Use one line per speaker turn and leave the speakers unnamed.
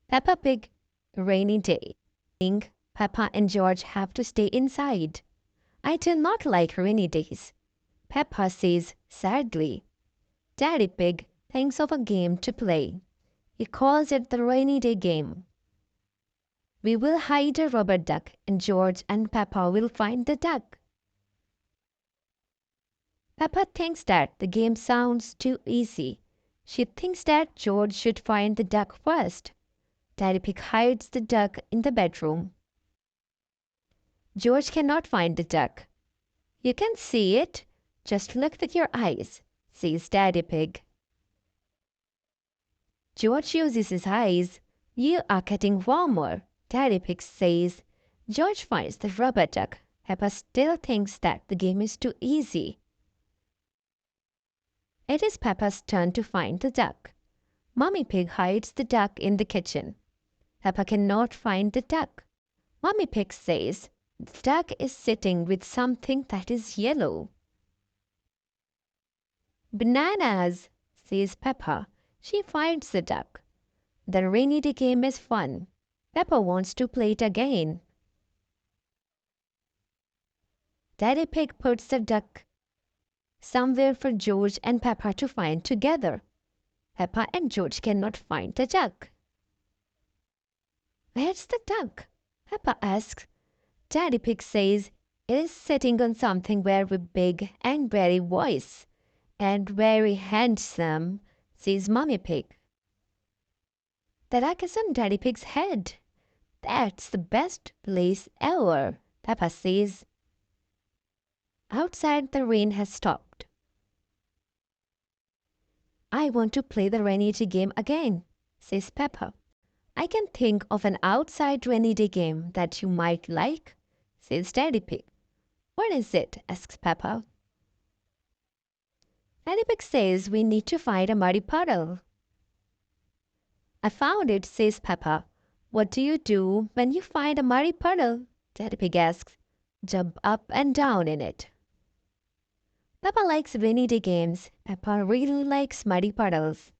Peppa Pig, rainy day. Peppa and George have to stay inside. I do not like rainy days, Peppa says sadly. Daddy Pig thinks of a game to play. He calls it the rainy day game. We will hide a rubber duck and George and Peppa will find the duck. Peppa thinks that the game sounds too easy. She thinks that George should find the duck first. Daddy Pig hides the duck in the bedroom. George cannot find the duck. You can see it. Just look with your eyes, says Daddy Pig. George uses his eyes. You are getting warmer, Daddy Pig says. George finds the rubber duck. Peppa still thinks that the game is too easy. It is Peppa's turn to find the duck. Mummy Pig hides the duck in the kitchen. Peppa cannot find the duck. Mummy Pig says, the duck is sitting with something that is yellow. Bananas, says Peppa. She finds the duck. The rainy day game is fun. Peppa wants to play it again. Daddy Pig puts the duck somewhere for George and Peppa to find together. Peppa and George cannot find the duck. Where's the duck? Peppa asks. Daddy Pig says it is sitting on something very big and very wise. And very handsome, says Mummy Pig. The duck is on Daddy Pig's head. That's the best place ever, Peppa says. Outside the rain has stopped. I want to play the rainy day game again, says Peppa. I can think of an outside rainy day game that you might like, says Daddy Pig. What is it? Asks Peppa. Daddy Pig says we need to find a muddy puddle. I found it, says Peppa. What do you do when you find a muddy puddle? Daddy Pig asks. Jump up and down in it. Peppa likes rainy day games. Peppa really likes muddy puddles.